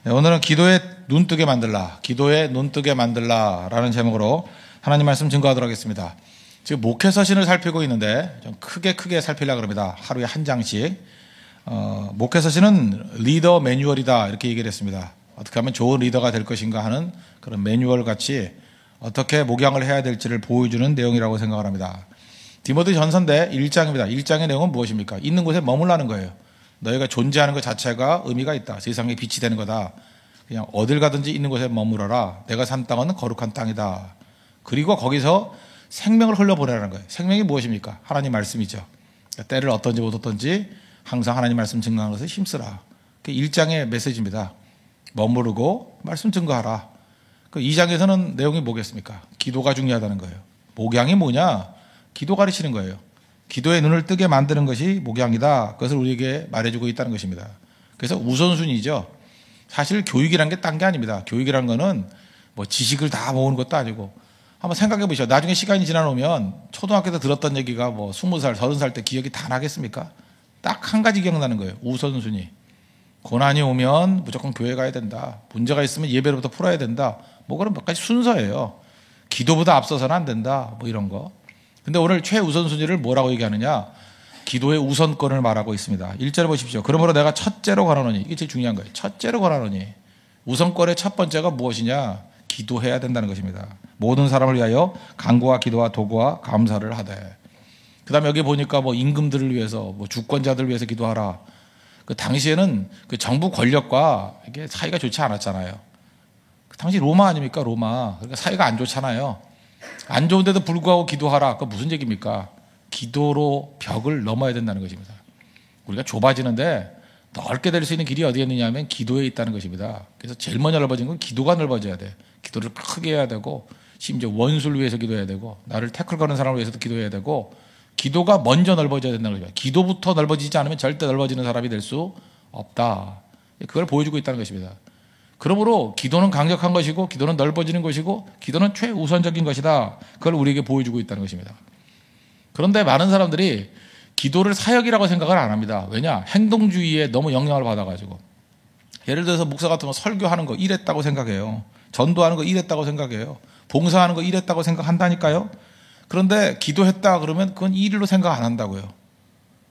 네, 오늘은 기도에 눈뜨게 만들라, 기도에 눈뜨게 만들라라는 제목으로 하나님 말씀 증거하도록 하겠습니다. 지금 목회 서신을 살피고 있는데 좀 크게 살피려고 합니다. 하루에 한 장씩. 목회 서신은 리더 매뉴얼이다 이렇게 얘기를 했습니다. 어떻게 하면 좋은 리더가 될 것인가 하는 그런 매뉴얼 같이 어떻게 목양을 해야 될지를 보여주는 내용이라고 생각을 합니다. 디모데 전서인데 1장입니다. 1장의 내용은 무엇입니까? 있는 곳에 머물라는 거예요. 너희가 존재하는 것 자체가 의미가 있다. 세상에 빛이 되는 거다. 그냥 어딜 가든지 있는 곳에 머물러라. 내가 산 땅은 거룩한 땅이다. 그리고 거기서 생명을 흘려보내라는 거예요. 생명이 무엇입니까? 하나님 말씀이죠. 때를 어떤지 못 어떤지 항상 하나님 말씀 증거하는 것에 힘쓰라. 그 1장의 메시지입니다. 머무르고 말씀 증거하라. 그 2장에서는 내용이 뭐겠습니까? 기도가 중요하다는 거예요. 목양이 뭐냐? 기도 가르치는 거예요. 기도의 눈을 뜨게 만드는 것이 목양이다. 그것을 우리에게 말해주고 있다는 것입니다. 그래서 우선순위죠. 사실 교육이란 게 딴 게 아닙니다. 교육이란 거는 뭐 지식을 다 모으는 것도 아니고 한번 생각해 보시죠. 나중에 시간이 지나면 초등학교 때 들었던 얘기가 뭐 20살, 30살 때 기억이 다 나겠습니까? 딱 한 가지 기억나는 거예요. 우선순위. 고난이 오면 무조건 교회 가야 된다. 문제가 있으면 예배로부터 풀어야 된다. 뭐 그런 몇 가지 순서예요. 기도보다 앞서서는 안 된다. 뭐 이런 거. 근데 오늘 최우선순위를 뭐라고 얘기하느냐? 기도의 우선권을 말하고 있습니다. 1절에 보십시오. 그러므로 내가 첫째로 권하노니. 이게 제일 중요한 거예요. 첫째로 권하노니. 우선권의 첫 번째가 무엇이냐? 기도해야 된다는 것입니다. 모든 사람을 위하여 간구와 기도와 도구와 감사를 하되. 그 다음에 여기 보니까 뭐 임금들을 위해서, 뭐 주권자들을 위해서 기도하라. 그 당시에는 그 정부 권력과 이게 사이가 좋지 않았잖아요. 그 당시 로마 아닙니까? 로마. 그러니까 사이가 안 좋잖아요. 안 좋은데도 불구하고 기도하라. 그 무슨 얘기입니까? 기도로 벽을 넘어야 된다는 것입니다. 우리가 좁아지는데 넓게 될 수 있는 길이 어디에 있느냐 하면 기도에 있다는 것입니다. 그래서 제일 먼저 넓어진 건 기도가 넓어져야 돼. 기도를 크게 해야 되고 심지어 원수를 위해서 기도해야 되고 나를 태클 거는 사람을 위해서도 기도해야 되고 기도가 먼저 넓어져야 된다는 것입니다. 기도부터 넓어지지 않으면 절대 넓어지는 사람이 될 수 없다. 그걸 보여주고 있다는 것입니다. 그러므로 기도는 강력한 것이고 기도는 넓어지는 것이고 기도는 최우선적인 것이다. 그걸 우리에게 보여주고 있다는 것입니다. 그런데 많은 사람들이 기도를 사역이라고 생각을 안 합니다. 왜냐? 행동주의에 너무 영향을 받아가지고. 예를 들어서 목사 같은 거 설교하는 거 이랬다고 생각해요. 전도하는 거 이랬다고 생각해요. 봉사하는 거 이랬다고 생각한다니까요. 그런데 기도했다 그러면 그건 일로 생각 안 한다고요.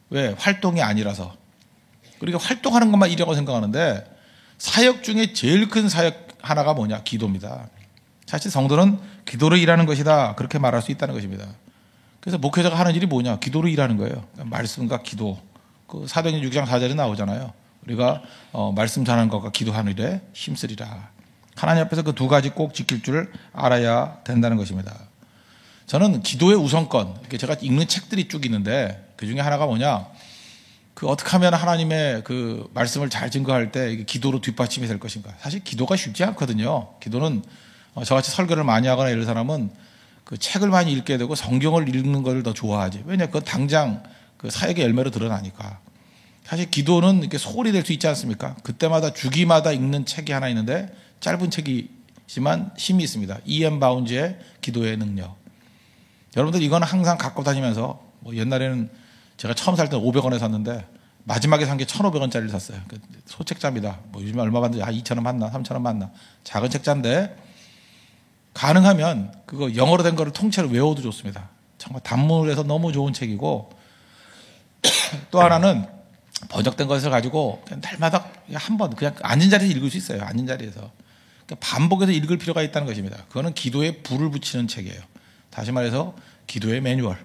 왜? 활동이 아니라서. 그러니까 활동하는 것만 일이라고 생각하는데 사역 중에 제일 큰 사역 하나가 뭐냐? 기도입니다. 사실 성도는 기도로 일하는 것이다. 그렇게 말할 수 있다는 것입니다. 그래서 목회자가 하는 일이 뭐냐? 기도로 일하는 거예요. 말씀과 기도. 그 사도행전 6장 4절에 나오잖아요. 우리가 말씀 전하는 것과 기도하는 일에 힘쓰리라. 하나님 앞에서 그 두 가지 꼭 지킬 줄 알아야 된다는 것입니다. 저는 기도의 우선권, 제가 읽는 책들이 쭉 있는데 그 중에 하나가 뭐냐? 그 어떻게 하면 하나님의 그 말씀을 잘 증거할 때 이게 기도로 뒷받침이 될 것인가? 사실 기도가 쉽지 않거든요. 기도는 저같이 설교를 많이 하거나 이런 사람은 그 책을 많이 읽게 되고 성경을 읽는 걸 더 좋아하지. 왜냐? 그건 당장 그 사역의 열매로 드러나니까. 사실 기도는 이렇게 소홀히 될 수 있지 않습니까? 그때마다 주기마다 읽는 책이 하나 있는데 짧은 책이지만 힘이 있습니다. E.M. 바운즈의 기도의 능력. 여러분들 이건 항상 갖고 다니면서 뭐 옛날에는 제가 처음 살 때는 500원에 샀는데 마지막에 산 게 1,500원짜리를 샀어요. 소책자입니다. 뭐 요즘에 얼마 받는지 2,000원 받나 3,000원 받나 작은 책자인데 가능하면 그거 영어로 된 거를 통째로 외워도 좋습니다. 정말 단문으로 해서 너무 좋은 책이고 또 하나는 번역된 것을 가지고 그냥 날마다 한 번 그냥 앉은 자리에서 읽을 수 있어요. 앉은 자리에서 그러니까 반복해서 읽을 필요가 있다는 것입니다. 그거는 기도에 불을 붙이는 책이에요. 다시 말해서 기도의 매뉴얼.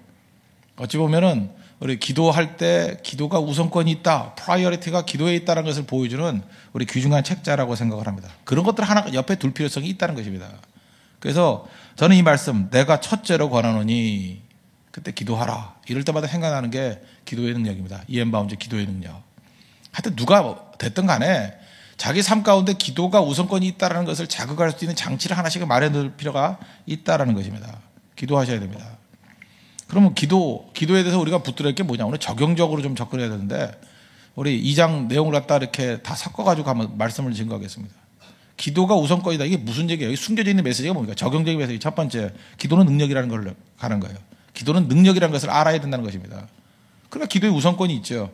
어찌 보면은 우리 기도할 때 기도가 우선권이 있다, 프라이어리티가 기도에 있다는 것을 보여주는 우리 귀중한 책자라고 생각을 합니다. 그런 것들 하나 옆에 둘 필요성이 있다는 것입니다. 그래서 저는 이 말씀, 내가 첫째로 권하노니 그때 기도하라. 이럴 때마다 생각나는 게 기도의 능력입니다. E.M. 바운즈 기도의 능력. 하여튼 누가 됐든 간에 자기 삶 가운데 기도가 우선권이 있다는 것을 자극할 수 있는 장치를 하나씩 마련해 둘 필요가 있다는 것입니다. 기도하셔야 됩니다. 그러면 기도에 대해서 우리가 붙들어야 게 뭐냐? 오늘 적용적으로 좀 접근해야 되는데 우리 2장 내용을 갖다 이렇게 다 섞어가지고 한번 말씀을 증거하겠습니다. 기도가 우선권이다. 이게 무슨 얘기예요? 여기 숨겨져 있는 메시지가 뭡니까? 적용적인 메시지 첫 번째, 기도는 능력이라는 걸 가는 거예요. 기도는 능력이라는 것을 알아야 된다는 것입니다. 그러니까 기도의 우선권이 있죠.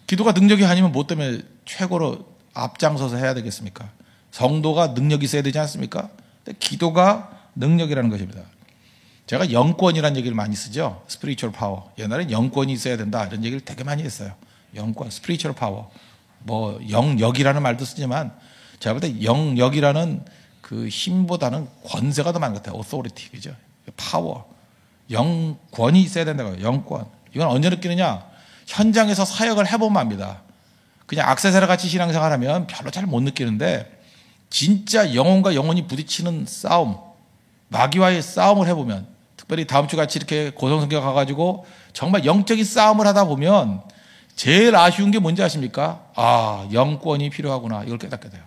기도가 능력이 아니면 뭐 때문에 최고로 앞장서서 해야 되겠습니까? 성도가 능력이 있어야 되지 않습니까? 근데 기도가 능력이라는 것입니다. 제가 영권이라는 얘기를 많이 쓰죠. 스피리추얼 파워. 옛날엔 영권이 있어야 된다 이런 얘기를 되게 많이 했어요. 영권, 스피리추얼 파워. 뭐 영역이라는 말도 쓰지만 제가 볼 때 영역이라는 그 힘보다는 권세가 더 많은 것 같아요. authority, 그죠? 파워. 영권이 있어야 된다고요. 영권. 이건 언제 느끼느냐? 현장에서 사역을 해보면 압니다. 그냥 악세사리 같이 신앙생활하면 별로 잘 못 느끼는데 진짜 영혼과 영혼이 부딪히는 싸움, 마귀와의 싸움을 해보면, 특별히 다음 주 같이 이렇게 고성성교 가가지고 정말 영적인 싸움을 하다 보면 제일 아쉬운 게 뭔지 아십니까? 아, 영권이 필요하구나. 이걸 깨닫게 돼요.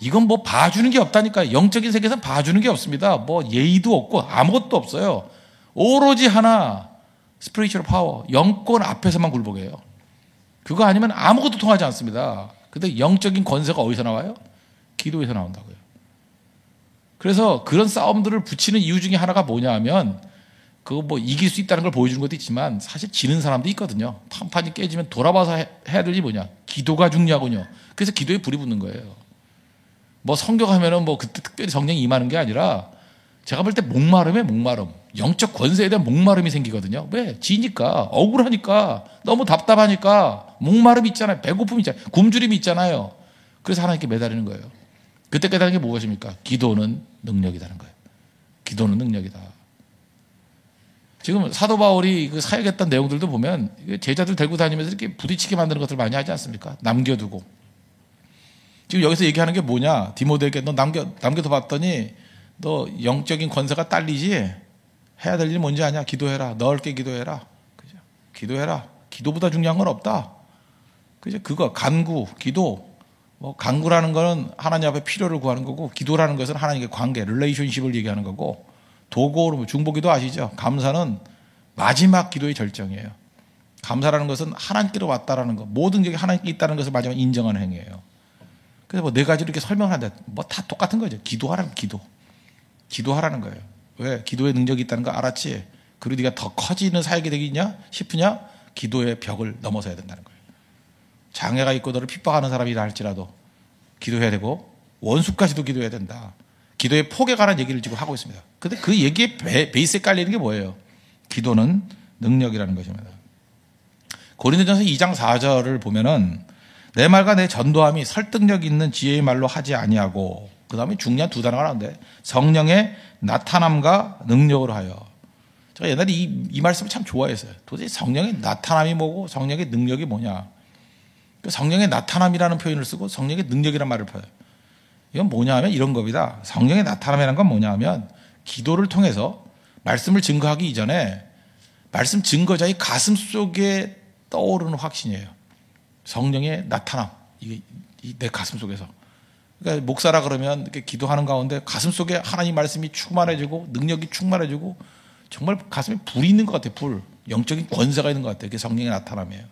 이건 뭐 봐주는 게 없다니까요. 영적인 세계에서는 봐주는 게 없습니다. 뭐 예의도 없고 아무것도 없어요. 오로지 하나, 스피리추얼 파워, 영권 앞에서만 굴복해요. 그거 아니면 아무것도 통하지 않습니다. 근데 영적인 권세가 어디서 나와요? 기도에서 나온다고요. 그래서 그런 싸움들을 붙이는 이유 중에 하나가 뭐냐 하면 그거 뭐 이길 수 있다는 걸 보여주는 것도 있지만 사실 지는 사람도 있거든요. 판판이 깨지면 돌아봐서 해야 될 일이 뭐냐? 기도가 중요하군요. 그래서 기도에 불이 붙는 거예요. 뭐 성경하면은 뭐 그때 특별히 성령이 임하는 게 아니라 제가 볼 때 목마름에 목마름. 영적 권세에 대한 목마름이 생기거든요. 왜? 지니까, 억울하니까, 너무 답답하니까, 목마름이 있잖아요. 배고픔이 있잖아요. 굶주림이 있잖아요. 그래서 하나님께 매달리는 거예요. 그때 깨달은 게 무엇입니까? 기도는 능력이라는 거예요. 기도는 능력이다. 지금 사도 바울이 그 사역했던 내용들도 보면 제자들 데리고 다니면서 이렇게 부딪히게 만드는 것들 많이 하지 않습니까? 남겨두고. 지금 여기서 얘기하는 게 뭐냐? 디모데에게 너 남겨둬 봤더니 너 영적인 권세가 딸리지? 해야 될 일이 뭔지 아냐? 기도해라. 넓게 기도해라. 그죠? 기도해라. 기도보다 중요한 건 없다. 그죠? 그거 간구, 기도. 뭐 간구라는 거는 하나님 앞에 필요를 구하는 거고, 기도라는 것은 하나님과의 관계, 릴레이션십을 얘기하는 거고, 도고로 중보기도 아시죠? 감사는 마지막 기도의 절정이에요. 감사라는 것은 하나님께로 왔다라는 거, 모든 게 하나님께 있다는 것을 마지막 인정하는 행위예요. 그래서 뭐 네 가지로 이렇게 설명을 하는데 뭐 다 똑같은 거죠. 기도하라는 기도. 기도하라는 거예요. 왜? 기도의 능력이 있다는 거 알았지? 그리고 네가 더 커지는 사역이 되겠냐 싶으냐? 기도의 벽을 넘어서야 된다는 거예요. 장애가 있고 너를 핍박하는 사람이라 할지라도 기도해야 되고 원수까지도 기도해야 된다. 기도의 폭에 관한 얘기를 지금 하고 있습니다. 근데 그 얘기의 베이스에 깔리는 게 뭐예요? 기도는 능력이라는 것입니다. 고린도전서 2장 4절을 보면은 내 말과 내 전도함이 설득력 있는 지혜의 말로 하지 아니하고, 그 다음에 중요한 두 단어가 나오는데 성령의 나타남과 능력으로 하여. 제가 옛날에 이 말씀을 참 좋아했어요. 도대체 성령의 나타남이 뭐고 성령의 능력이 뭐냐. 성령의 나타남이라는 표현을 쓰고 성령의 능력이라는 말을 써요. 이건 뭐냐 하면 이런 겁니다. 성령의 나타남이라는 건 뭐냐 하면 기도를 통해서 말씀을 증거하기 이전에 말씀 증거자의 가슴 속에 떠오르는 확신이에요. 성령의 나타남. 이게 내 가슴 속에서. 그러니까 목사라 그러면 이렇게 기도하는 가운데 가슴 속에 하나님 말씀이 충만해지고 능력이 충만해지고 정말 가슴에 불이 있는 것 같아요. 불. 영적인 권세가 있는 것 같아요. 그게 성령의 나타남이에요.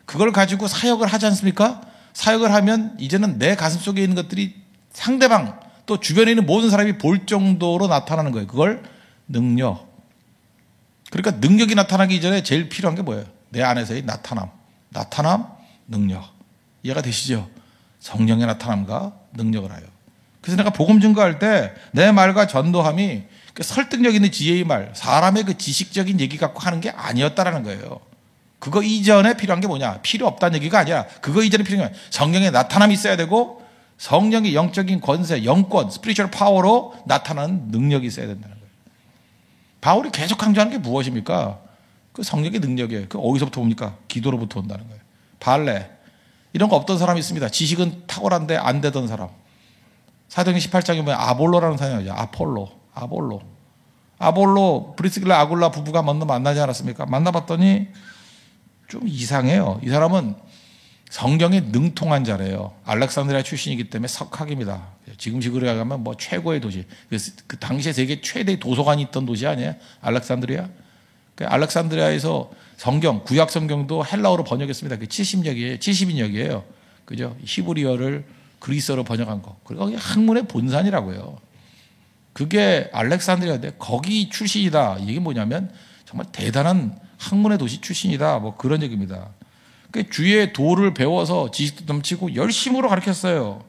그걸 가지고 사역을 하지 않습니까? 사역을 하면 이제는 내 가슴 속에 있는 것들이 상대방 또 주변에 있는 모든 사람이 볼 정도로 나타나는 거예요. 그걸 능력. 그러니까 능력이 나타나기 이전에 제일 필요한 게 뭐예요? 내 안에서의 나타남. 나타남, 능력. 이해가 되시죠? 성령의 나타남과 능력을 하여. 그래서 내가 복음 증거할 때 내 말과 전도함이 그 설득력 있는 지혜의 말, 사람의 그 지식적인 얘기 갖고 하는 게 아니었다라는 거예요. 그거 이전에 필요한 게 뭐냐? 필요 없다는 얘기가 아니라 그거 이전에 필요한 게 성령의 나타남이 있어야 되고 성령의 영적인 권세, 영권, 스피리추얼 파워로 나타나는 능력이 있어야 된다는 거예요. 바울이 계속 강조하는 게 무엇입니까? 그 성령의 능력이에요. 그 어디서부터 옵니까? 기도로부터 온다는 거예요. 발레. 이런 거 없던 사람이 있습니다. 지식은 탁월한데 안 되던 사람. 사도행전 18장에 보면 아볼로라는 사람이죠. 아볼로, 브리스길라 아굴라 부부가 먼저 만나지 않았습니까? 만나봤더니 좀 이상해요. 이 사람은 성경에 능통한 자래요. 알렉산드리아 출신이기 때문에 석학입니다. 지금식으로 얘기하면 뭐 최고의 도시. 그 당시에 세계 최대의 도서관이 있던 도시 아니에요? 알렉산드리아. 그 알렉산드리아에서 성경, 구약 성경도 헬라어로 번역했습니다. 그 70인역이에요. 그죠? 히브리어를 그리스어로 번역한 거. 그리고 그게 학문의 본산이라고요. 그게 알렉산드리아인데 거기 출신이다. 이게 뭐냐면 정말 대단한 학문의 도시 출신이다. 뭐 그런 얘기입니다. 주의 도를 배워서 지식도 넘치고 열심으로 가르쳤어요.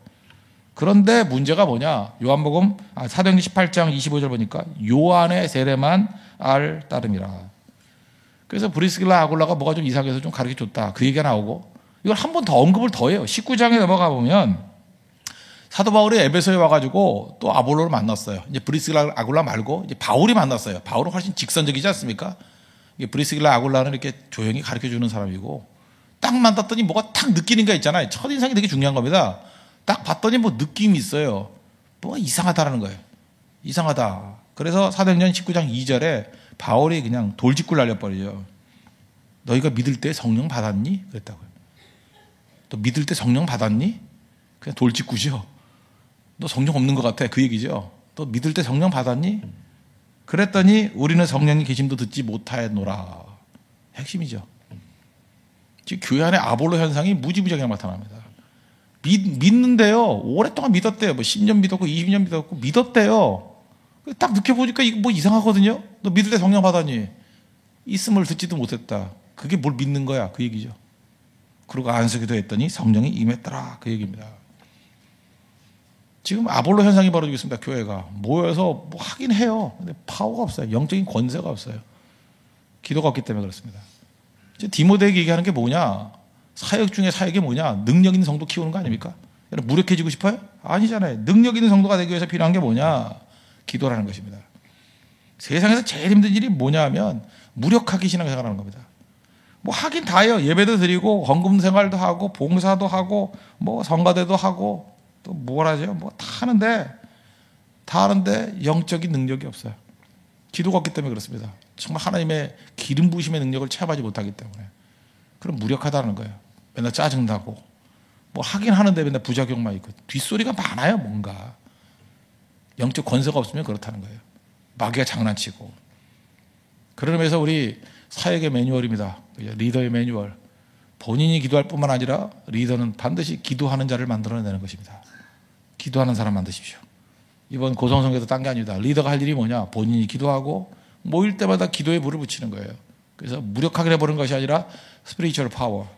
그런데 문제가 뭐냐? 요한복음 사도행전 18장 25절 보니까 요한의 세례만 알 따름이라. 그래서 브리스길라 아굴라가 뭐가 좀 이상해서 좀 가르쳐 줬다. 그 얘기가 나오고 이걸 한 번 더 언급을 더 해요. 19장에 넘어가 보면 사도 바울이 에베소에 와가지고 또 아볼로를 만났어요. 이제 브리스길라 아굴라 말고 이제 바울이 만났어요. 바울은 훨씬 직선적이지 않습니까? 브리스길라 아굴라는 이렇게 조용히 가르쳐 주는 사람이고 딱 만났더니 뭐가 딱 느끼는 게 있잖아요. 첫인상이 되게 중요한 겁니다. 딱 봤더니 뭐 느낌이 있어요. 뭐가 이상하다라는 거예요. 이상하다. 그래서 사도행전 19장 2절에 바울이 그냥 돌직구를 날려버리죠. 너희가 믿을 때 성령 받았니? 그랬다고요. 너 믿을 때 성령 받았니? 그냥 돌직구죠. 너 성령 없는 것 같아. 그 얘기죠. 너 믿을 때 성령 받았니? 그랬더니 우리는 성령이 계심도 듣지 못하였노라. 핵심이죠. 지금 교회 안에 아볼로 현상이 무지무지하게 나타납니다. 믿는데요. 오랫동안 믿었대요. 뭐 10년 믿었고 20년 믿었고 믿었대요. 딱 느껴보니까 이거 뭐 이상하거든요. 너 믿을 때 성령 받았니? 있음을 듣지도 못했다. 그게 뭘 믿는 거야. 그 얘기죠. 그리고 안수기도 했더니 성령이 임했더라. 그 얘기입니다. 지금 아볼로 현상이 벌어지고 있습니다. 교회가 모여서 뭐 하긴 해요. 근데 파워가 없어요. 영적인 권세가 없어요. 기도가 없기 때문에 그렇습니다. 디모데에게 얘기하는 게 뭐냐? 사역 중에 사역이 뭐냐? 능력 있는 성도 키우는 거 아닙니까? 여러분 무력해지고 싶어요? 아니잖아요. 능력 있는 성도가 되기 위해서 필요한 게 뭐냐? 기도라는 것입니다. 세상에서 제일 힘든 일이 뭐냐 하면 무력하게 신앙생활하는 겁니다. 뭐 하긴 다 해요. 예배도 드리고 헌금 생활도 하고 봉사도 하고 뭐 성가대도 하고 또 뭘 하죠? 뭐 다 하는데 영적인 능력이 없어요. 기도가 없기 때문에 그렇습니다. 정말 하나님의 기름 부으심의 능력을 체험하지 못하기 때문에 그럼 무력하다는 거예요. 맨날 짜증나고 뭐 하긴 하는데 맨날 부작용만 있고 뒷소리가 많아요. 뭔가 영적 권세가 없으면 그렇다는 거예요. 마귀가 장난치고. 그런 의미에서 우리 사역의 매뉴얼입니다. 리더의 매뉴얼. 본인이 기도할 뿐만 아니라 리더는 반드시 기도하는 자를 만들어내는 것입니다. 기도하는 사람 만드십시오. 이번 고성성에도 딴 게 아닙니다. 리더가 할 일이 뭐냐? 본인이 기도하고 모일 때마다 기도에 물을 붙이는 거예요. 그래서 무력하게 내보는 것이 아니라 스피리추얼 파워,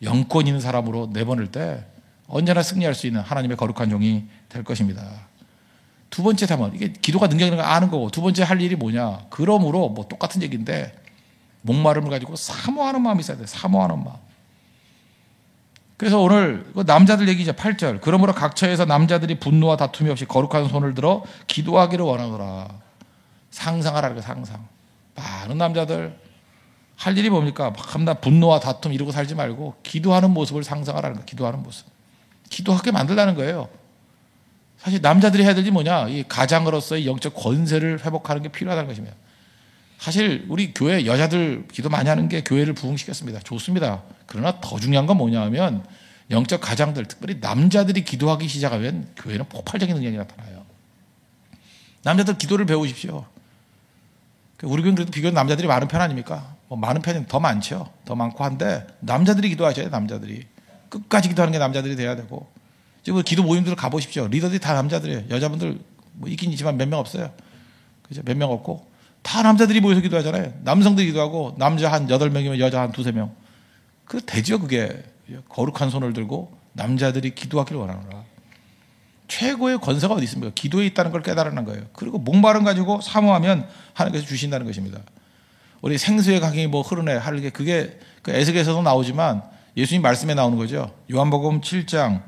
영권 있는 사람으로 내보낼 때 언제나 승리할 수 있는 하나님의 거룩한 종이 될 것입니다. 두 번째 담은 이게 기도가 능력이라는 걸 아는 거고 두 번째 할 일이 뭐냐? 그러므로 뭐 똑같은 얘기인데 목마름을 가지고 사모하는 마음이 있어야 돼요. 사모하는 마음. 그래서 오늘 남자들 얘기죠. 8절. 그러므로 각처에서 남자들이 분노와 다툼이 없이 거룩한 손을 들어 기도하기를 원하노라. 상상하라는 거예요. 상상. 많은 남자들 할 일이 뭡니까? 막 분노와 다툼 이러고 살지 말고 기도하는 모습을 상상하라는 거예요. 기도하는 모습. 기도하게 만들라는 거예요. 사실 남자들이 해야 될 일이 뭐냐? 이 가장으로서의 영적 권세를 회복하는 게 필요하다는 것입니다. 사실 우리 교회 여자들 기도 많이 하는 게 교회를 부흥시켰습니다. 좋습니다. 그러나 더 중요한 건 뭐냐 하면 영적 가장들, 특별히 남자들이 기도하기 시작하면 교회는 폭발적인 능력이 나타나요. 남자들 기도를 배우십시오. 우리 교회는 그래도 비교적 남자들이 많은 편 아닙니까? 뭐 많은 편이 더 많죠. 더 많고 한데 남자들이 기도하셔야 돼요. 남자들이. 끝까지 기도하는 게 남자들이 돼야 되고. 지금 기도 모임들 가보십시오. 리더들이 다 남자들이에요. 여자분들 뭐 있긴 있지만 몇 명 없어요. 그죠? 몇 명 없고. 다 남자들이 모여서 기도하잖아요. 남성들이 기도하고 남자 한 8명이면 여자 한 2-3명. 그 되죠 그게. 거룩한 손을 들고 남자들이 기도하기를 원하노라. 최고의 권세가 어디 있습니까? 기도에 있다는 걸 깨달으는 거예요. 그리고 목마름 가지고 사모하면 하나님께서 주신다는 것입니다. 우리 생수의 강이 뭐 흐르네 할 게 그게 그 에스겔에서도 나오지만 예수님 말씀에 나오는 거죠. 요한복음 7장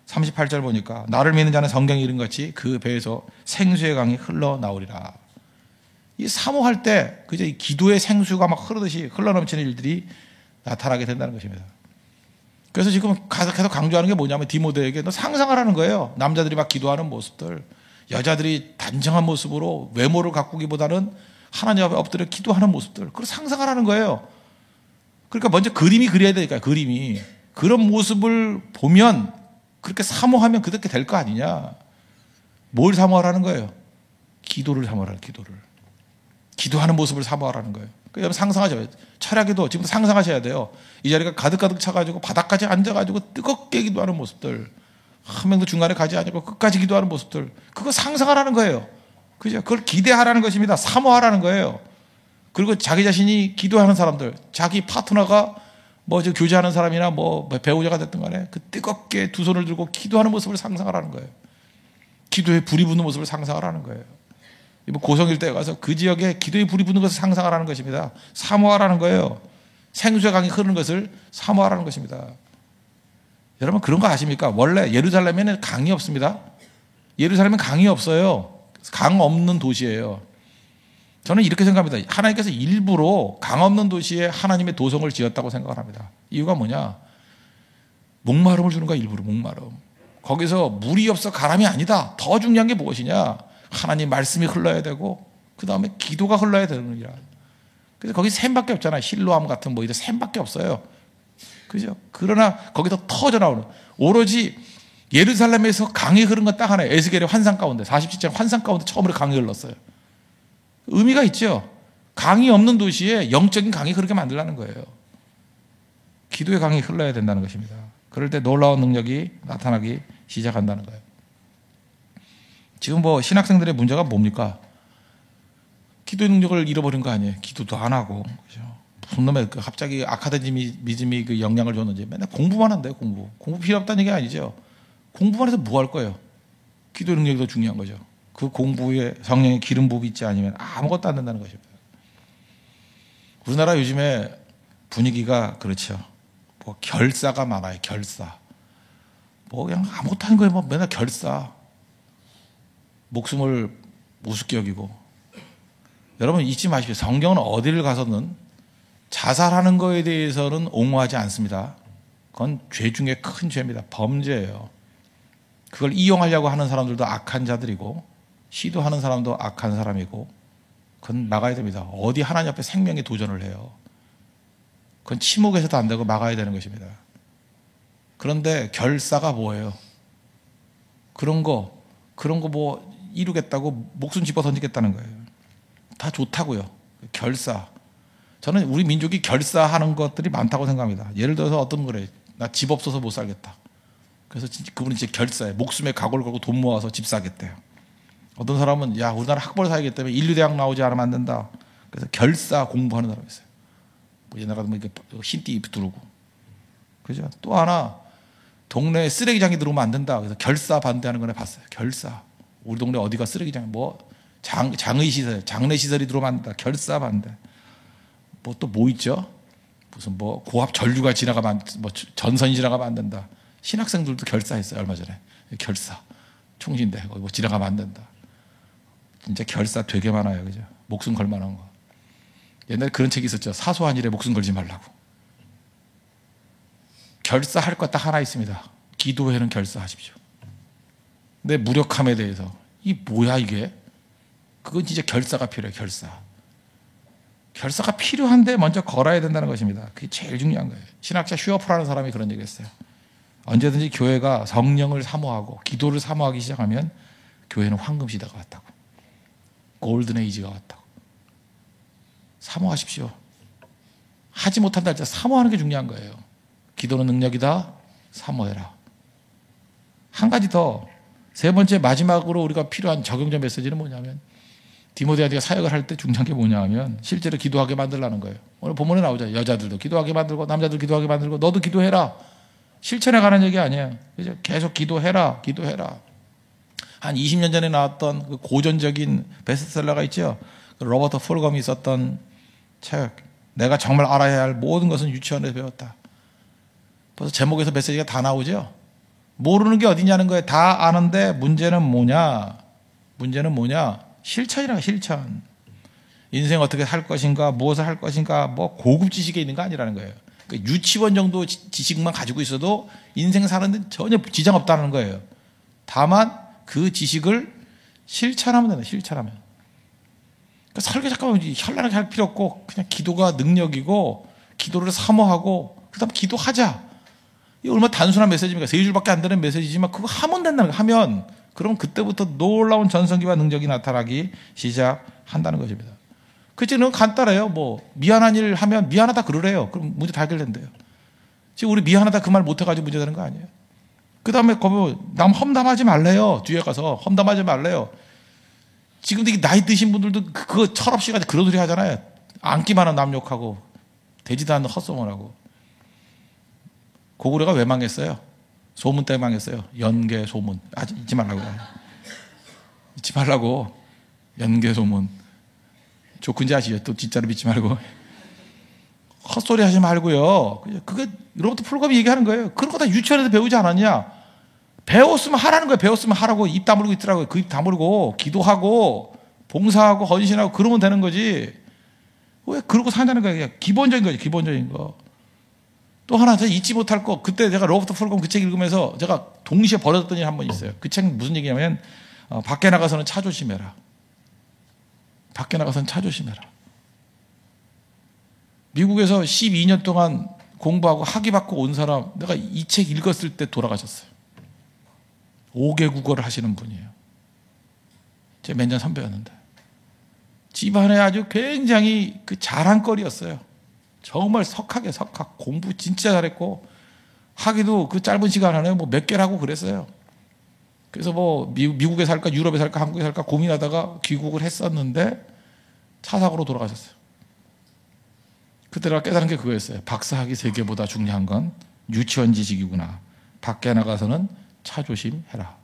38절 보니까 나를 믿는 자는 성경에 이른 것이 그 배에서 생수의 강이 흘러나오리라. 이 사모할 때 그저 이 기도의 생수가 막 흐르듯이 흘러넘치는 일들이 나타나게 된다는 것입니다. 그래서 지금 계속 강조하는 게 뭐냐면 디모데에게 너 상상하라는 거예요. 남자들이 막 기도하는 모습들, 여자들이 단정한 모습으로 외모를 가꾸기보다는 하나님 앞에 엎드려 기도하는 모습들, 그걸 상상하라는 거예요. 그러니까 먼저 그림이 그려야 되니까 그림이. 그런 모습을 보면 그렇게 사모하면 그렇게 될 거 아니냐. 뭘 사모하라는 거예요? 기도를 사모하라는 기도를. 기도하는 모습을 사모하라는 거예요. 여러분 상상하죠. 철학에도 지금부터 상상하셔야 돼요. 이 자리가 가득가득 차가지고 바닥까지 앉아가지고 뜨겁게 기도하는 모습들. 한 명도 중간에 가지 않고 끝까지 기도하는 모습들. 그거 상상하라는 거예요. 그죠? 그걸 기대하라는 것입니다. 사모하라는 거예요. 그리고 자기 자신이 기도하는 사람들, 자기 파트너가 뭐 저 교제하는 사람이나 뭐 배우자가 됐든 간에 그 뜨겁게 두 손을 들고 기도하는 모습을 상상하라는 거예요. 기도에 불이 붙는 모습을 상상하라는 거예요. 뭐 고성일대에 가서 그 지역에 기도에 불이 붙는 것을 상상하라는 것입니다. 사모하라는 거예요. 생수의 강이 흐르는 것을 사모하라는 것입니다. 여러분 그런 거 아십니까? 원래 예루살렘에는 강이 없습니다. 예루살렘은 강이 없어요. 강 없는 도시예요. 저는 이렇게 생각합니다. 하나님께서 일부러 강 없는 도시에 하나님의 도성을 지었다고 생각을 합니다. 이유가 뭐냐? 목마름을 주는 거야. 일부러 목마름. 거기서 물이 없어 가람이 아니다. 더 중요한 게 무엇이냐? 하나님 말씀이 흘러야 되고 그 다음에 기도가 흘러야 되느니라. 그래서 거기 샘밖에 없잖아요. 실로암 같은 뭐 이런 샘밖에 없어요. 그죠? 그러나 거기서 터져 나오는 오로지 예루살렘에서 강이 흐른 건 딱 하나예요. 에스겔의 환상 가운데 47장 환상 가운데 처음으로 강이 흘렀어요. 의미가 있죠. 강이 없는 도시에 영적인 강이 흐르게 만들라는 거예요. 기도의 강이 흘러야 된다는 것입니다. 그럴 때 놀라운 능력이 나타나기 시작한다는 거예요. 지금 뭐 신학생들의 문제가 뭡니까? 기도의 능력을 잃어버린 거 아니에요. 기도도 안 하고. 그죠? 무슨 놈의 갑자기 아카데미즘이 그 영향을 줬는지 맨날 공부만 한대요. 공부 필요 없다는 얘기 아니죠. 공부만 해서 뭐 할 거예요? 기도의 능력이 더 중요한 거죠. 그 공부에 성령의 기름 부음이 있지 않으면 아무것도 안 된다는 것입니다. 우리나라 요즘에 분위기가 그렇죠. 뭐 결사가 많아요. 결사. 뭐 그냥 아무것도 하는 거예요. 뭐 맨날 결사. 목숨을 우습게 여기고. 여러분 잊지 마십시오. 성경은 어디를 가서는 자살하는 거에 대해서는 옹호하지 않습니다. 그건 죄 중에 큰 죄입니다. 범죄예요. 그걸 이용하려고 하는 사람들도 악한 자들이고 시도하는 사람도 악한 사람이고 그건 막아야 됩니다. 어디 하나님 앞에 생명에 도전을 해요. 그건 침묵에서도 안 되고 막아야 되는 것입니다. 그런데 결사가 뭐예요? 그런 거 뭐 이루겠다고 목숨 집어 던지겠다는 거예요. 다 좋다고요. 결사. 저는 우리 민족이 결사하는 것들이 많다고 생각합니다. 예를 들어서 어떤 분 그래요. 나 집 없어서 못 살겠다. 그래서 그분은 이제 결사해. 목숨에 각오를 걸고 돈 모아서 집 사겠대요. 어떤 사람은 야 우리나라 학벌 사회이기 때문에 인류대학 나오지 않으면 안 된다. 그래서 결사 공부하는 사람이 있어요. 뭐 옛날 같으면 흰띠 두르고. 그죠? 또 하나 동네에 쓰레기장이 들어오면 안 된다. 그래서 결사 반대하는 거네 봤어요. 결사. 우리 동네 어디가 쓰레기장 뭐 장의시설, 장례시설이 들어오면 안 된다. 결사 반대. 뭐 또 뭐 있죠? 무슨 뭐 고압 전류가 지나가면 뭐 전선이 지나가면 안 된다. 신학생들도 결사했어요. 얼마 전에. 결사. 총신대. 거기 뭐 지나가면 안 된다. 진짜 결사 되게 많아요. 그죠? 목숨 걸 만한 거. 옛날에 그런 책이 있었죠. 사소한 일에 목숨 걸지 말라고. 결사할 것 딱 하나 있습니다. 기도회는 결사하십시오. 내 무력함에 대해서. 이 뭐야 이게? 그건 진짜 결사가 필요해요. 결사가 필요한데 먼저 걸어야 된다는 것입니다. 그게 제일 중요한 거예요. 신학자 슈어프라는 사람이 그런 얘기 했어요. 언제든지 교회가 성령을 사모하고 기도를 사모하기 시작하면 교회는 황금시대가 왔다고. 골든 에이지가 왔다고. 사모하십시오. 하지 못한다 할 때 사모하는 게 중요한 거예요. 기도는 능력이다. 사모해라. 한 가지 더. 세 번째 마지막으로 우리가 필요한 적용적 메시지는 뭐냐면 디모데한테 사역을 할 때 중요한 게 뭐냐 하면 실제로 기도하게 만들라는 거예요. 오늘 본문에 나오죠. 여자들도 기도하게 만들고 남자들 기도하게 만들고 너도 기도해라. 실천에 관한 얘기 아니에요. 그죠? 계속 기도해라. 한 20년 전에 나왔던 그 고전적인 베스트셀러가 있죠. 로버트 폴검이 썼던 책. 내가 정말 알아야 할 모든 것은 유치원에서 배웠다. 벌써 제목에서 메시지가 다 나오죠. 모르는 게 어디냐는 거예요. 다 아는데 문제는 뭐냐? 실천이라고. 실천. 인생 어떻게 살 것인가, 무엇을 할 것인가, 뭐 고급 지식에 있는 거 아니라는 거예요. 그러니까 유치원 정도 지식만 가지고 있어도 인생 사는데 전혀 지장 없다는 거예요. 다만 그 지식을 실천하면 된다. 실천하면. 그러니까 설교 잠깐만 현란하게 할 필요 없고 그냥 기도가 능력이고 기도를 사모하고 그다음 기도하자. 이 얼마나 단순한 메시지입니까? 3줄밖에 안 되는 메시지지만 그거 하면 된다는 거. 하면 그럼 그때부터 놀라운 전성기와 능력이 나타나기 시작한다는 것입니다. 그치는 간단해요. 뭐 미안한 일 하면 미안하다 그러래요. 그럼 문제 다 해결된대요. 지금 우리 미안하다 그 말 못해가지고 문제되는 거 아니에요. 그 다음에 거기 남 험담하지 말래요. 뒤에 가서 험담하지 말래요. 지금도 나이 드신 분들도 그거 철없이 가지고 그런 소리 하잖아요. 안기만 하는 남 욕하고 되지도 않는 헛소문하고. 고구려가 왜 망했어요? 소문 때문에 망했어요. 연개 소문. 잊지 말라고요. 잊지 말라고. 연개 소문. 조큰지 아시죠? 또 진짜로 믿지 말고. 헛소리 하지 말고요. 그게 로버트 풀검이 얘기하는 거예요. 그런 거 다 유치원에서 배우지 않았냐? 배웠으면 하라는 거예요. 배웠으면 하라고. 입 다물고 있더라고요. 그 입 다물고 기도하고 봉사하고 헌신하고 그러면 되는 거지. 왜 그러고 사냐는 거예요. 기본적인 거지. 기본적인 거. 또 하나 제가 잊지 못할 거. 그때 제가 로버트 풀검 그 책 읽으면서 제가 동시에 버렸던 일 한 번 있어요. 그 책 무슨 얘기냐면 밖에 나가서는 차 조심해라. 밖에 나가서는 차 조심해라. 미국에서 12년 동안 공부하고 학위 받고 온 사람, 내가 이 책 읽었을 때 돌아가셨어요. 5개 국어를 하시는 분이에요. 제가 몇 년 선배였는데. 집안에 아주 굉장히 그 자랑거리였어요. 정말 석학에 석학. 공부 진짜 잘했고, 학위도 그 짧은 시간 안에 뭐 몇 개를 하고 그랬어요. 그래서 뭐 미국에 살까, 유럽에 살까, 한국에 살까 고민하다가 귀국을 했었는데, 차 사고로 돌아가셨어요. 그때 내가 깨달은 게 그거였어요. 박사학위 3개보다 중요한 건 유치원 지식이구나. 밖에 나가서는 차 조심해라.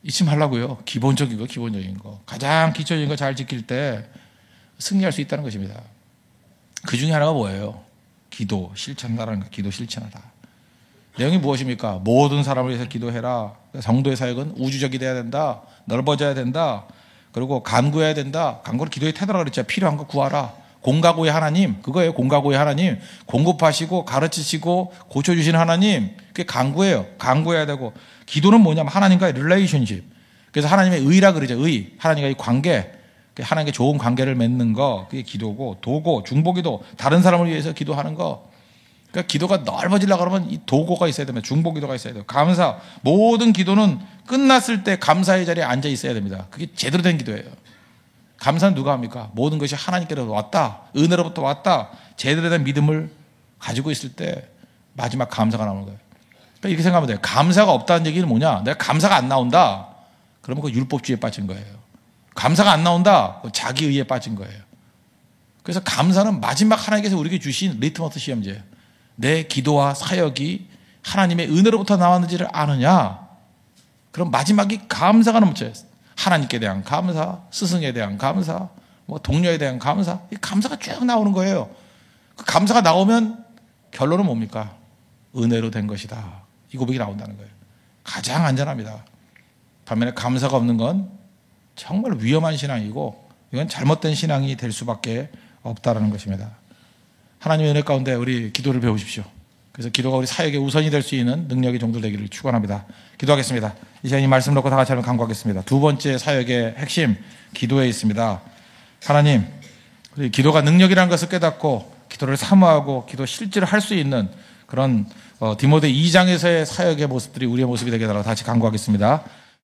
잊지 말라고요. 기본적인 거, 기본적인 거. 가장 기초적인 거 잘 지킬 때 승리할 수 있다는 것입니다. 그 중에 하나가 뭐예요? 기도, 실천하라는 거. 기도 실천하라. 내용이 무엇입니까? 모든 사람을 위해서 기도해라. 성도의 사역은 우주적이 돼야 된다. 넓어져야 된다. 그리고 간구해야 된다. 간구를 기도의 태도라고 그랬죠. 필요한 거 구하라. 공가고의 하나님, 그거예요. 공가고의 하나님. 공급하시고 가르치시고 고쳐주시는 하나님. 그게 간구예요. 간구해야 되고. 기도는 뭐냐면 하나님과의 릴레이션십. 그래서 하나님의 의라 그러죠. 의. 하나님과의 관계. 하나님께 좋은 관계를 맺는 거. 그게 기도고. 도고, 중보기도. 다른 사람을 위해서 기도하는 거. 그러니까 기도가 넓어지려고 그러면 이 도고가 있어야 됩니다. 중보기도가 있어야 돼요. 감사. 모든 기도는 끝났을 때 감사의 자리에 앉아 있어야 됩니다. 그게 제대로 된 기도예요. 감사는 누가 합니까? 모든 것이 하나님께로부터 왔다. 은혜로부터 왔다. 제대로 된 믿음을 가지고 있을 때 마지막 감사가 나오는 거예요. 그러니까 이렇게 생각하면 돼요. 감사가 없다는 얘기는 뭐냐? 내가 감사가 안 나온다. 그러면 그 율법주의에 빠진 거예요. 감사가 안 나온다. 자기의에 빠진 거예요. 그래서 감사는 마지막 하나님께서 우리에게 주신 리트머스 시험지예요. 내 기도와 사역이 하나님의 은혜로부터 나왔는지를 아느냐? 그럼 마지막이 감사가 넘쳐요. 하나님께 대한 감사, 스승에 대한 감사, 뭐 동료에 대한 감사, 이 감사가 쭉 나오는 거예요. 그 감사가 나오면 결론은 뭡니까? 은혜로 된 것이다. 이 고백이 나온다는 거예요. 가장 안전합니다. 반면에 감사가 없는 건 정말 위험한 신앙이고 이건 잘못된 신앙이 될 수밖에 없다라는 것입니다. 하나님의 은혜 가운데 우리 기도를 배우십시오. 그래서 기도가 우리 사역의 우선이 될 수 있는 능력의 종들 되기를 축원합니다. 기도하겠습니다. 이 시간 이 말씀 놓고 다 같이 한번 간구하겠습니다. 두 번째 사역의 핵심 기도에 있습니다. 하나님, 우리 기도가 능력이라는 것을 깨닫고 기도를 사모하고 기도 실제로 할 수 있는 그런 디모데 2장에서의 사역의 모습들이 우리의 모습이 되게 달라고 다시 간구하겠습니다.